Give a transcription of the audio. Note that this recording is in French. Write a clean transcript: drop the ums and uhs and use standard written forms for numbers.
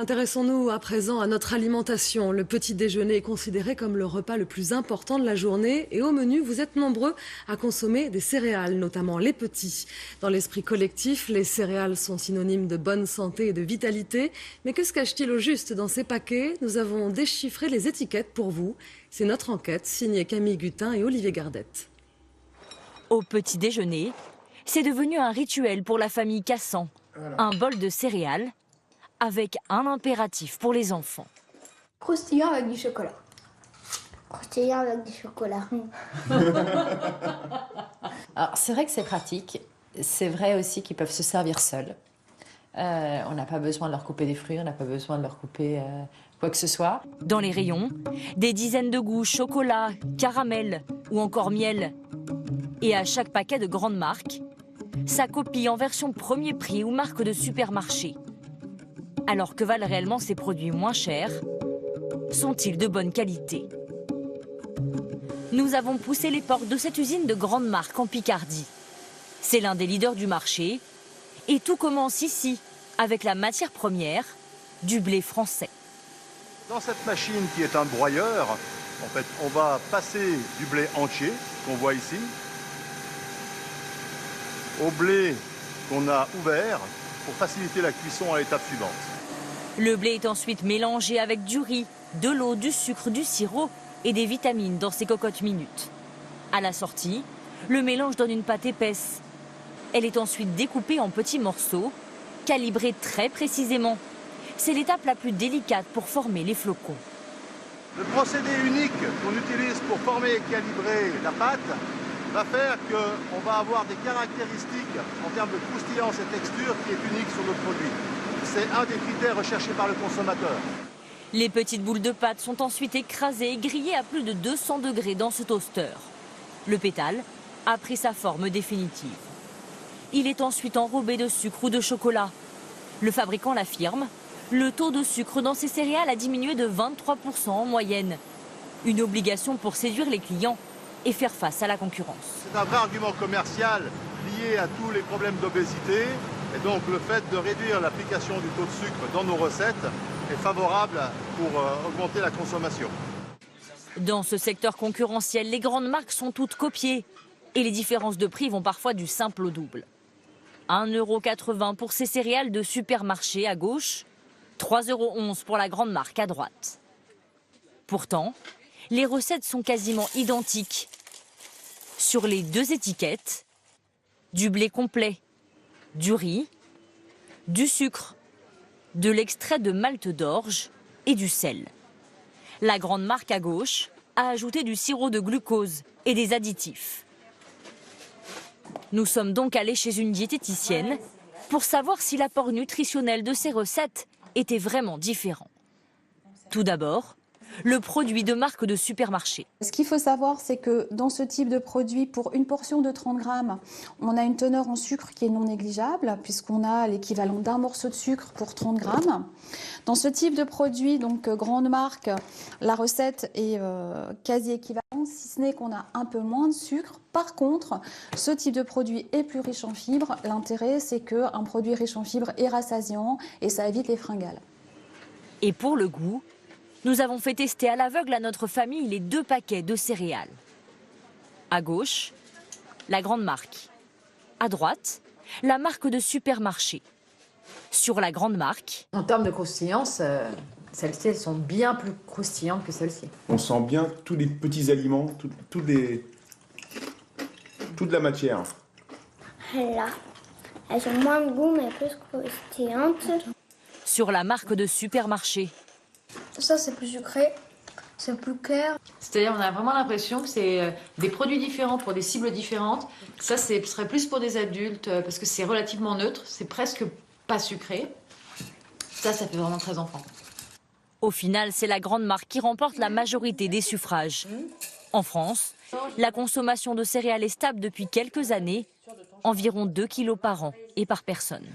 Intéressons-nous à présent à notre alimentation. Le petit déjeuner est considéré comme le repas le plus important de la journée et au menu, vous êtes nombreux à consommer des céréales, notamment les petits. Dans l'esprit collectif, les céréales sont synonymes de bonne santé et de vitalité. Mais que se cache-t-il au juste dans ces paquets? Nous avons déchiffré les étiquettes pour vous. C'est notre enquête signée Camille Gutin et Olivier Gardette. Au petit déjeuner, c'est devenu un rituel pour la famille Cassan. Un bol de céréales avec un impératif pour les enfants. Croustillant avec du chocolat. Croustillant avec du chocolat. Alors c'est vrai que c'est pratique. C'est vrai aussi qu'ils peuvent se servir seuls. On n'a pas besoin de leur couper des fruits, on n'a pas besoin de leur couper quoi que ce soit. Dans les rayons, des dizaines de goûts, chocolat, caramel ou encore miel. Et à chaque paquet de grande marque, sa copie en version premier prix ou marque de supermarché. Alors que valent réellement ces produits moins chers? Sont-ils de bonne qualité? Nous avons poussé les portes de cette usine de grande marque en Picardie. C'est l'un des leaders du marché. Et tout commence ici, avec la matière première, du blé français. Dans cette machine qui est un broyeur, en fait, on va passer du blé entier, qu'on voit ici, au blé qu'on a ouvert pour faciliter la cuisson à l'étape suivante. Le blé est ensuite mélangé avec du riz, de l'eau, du sucre, du sirop et des vitamines dans ses cocottes minutes. À la sortie, le mélange donne une pâte épaisse. Elle est ensuite découpée en petits morceaux, calibrés très précisément. C'est l'étape la plus délicate pour former les flocons. Le procédé unique qu'on utilise pour former et calibrer la pâte va faire qu'on va avoir des caractéristiques en termes de croustillance et texture qui est unique sur notre produit. C'est un des critères recherchés par le consommateur. Les petites boules de pâte sont ensuite écrasées et grillées à plus de 200 degrés dans ce toaster. Le pétale a pris sa forme définitive. Il est ensuite enrobé de sucre ou de chocolat. Le fabricant l'affirme, le taux de sucre dans ces céréales a diminué de 23% en moyenne. Une obligation pour séduire les clients et faire face à la concurrence. C'est un vrai argument commercial lié à tous les problèmes d'obésité. Et donc le fait de réduire l'application du taux de sucre dans nos recettes est favorable pour augmenter la consommation. Dans ce secteur concurrentiel, les grandes marques sont toutes copiées. Et les différences de prix vont parfois du simple au double. 1,80 € pour ces céréales de supermarché à gauche, 3,11 € pour la grande marque à droite. Pourtant, les recettes sont quasiment identiques. Sur les deux étiquettes, du blé complet, du riz, du sucre, de l'extrait de malt d'orge et du sel. La grande marque à gauche a ajouté du sirop de glucose et des additifs. Nous sommes donc allés chez une diététicienne pour savoir si l'apport nutritionnel de ces recettes était vraiment différent. Tout d'abord, le produit de marque de supermarché. Ce qu'il faut savoir, c'est que dans ce type de produit, pour une portion de 30 grammes, on a une teneur en sucre qui est non négligeable, puisqu'on a l'équivalent d'un morceau de sucre pour 30 grammes. Dans ce type de produit, donc grande marque, la recette est quasi équivalente, si ce n'est qu'on a un peu moins de sucre. Par contre, ce type de produit est plus riche en fibres. L'intérêt, c'est qu'un produit riche en fibres est rassasiant et ça évite les fringales. Et pour le goût, nous avons fait tester à l'aveugle à notre famille les 2 paquets de céréales. À gauche, la grande marque. À droite, la marque de supermarché. Sur la grande marque... En termes de croustillance, celles-ci elles sont bien plus croustillantes que celles-ci. On sent bien tous les petits aliments, toute la matière. Là, elles ont moins de goût mais plus croustillantes. Sur la marque de supermarché. Ça c'est plus sucré, c'est plus clair. C'est-à-dire on a vraiment l'impression que c'est des produits différents pour des cibles différentes. Ça, ce serait plus pour des adultes parce que c'est relativement neutre, c'est presque pas sucré. Ça fait vraiment très enfant. Au final, c'est la grande marque qui remporte la majorité des suffrages. En France, la consommation de céréales est stable depuis quelques années, environ 2 kilos par an et par personne.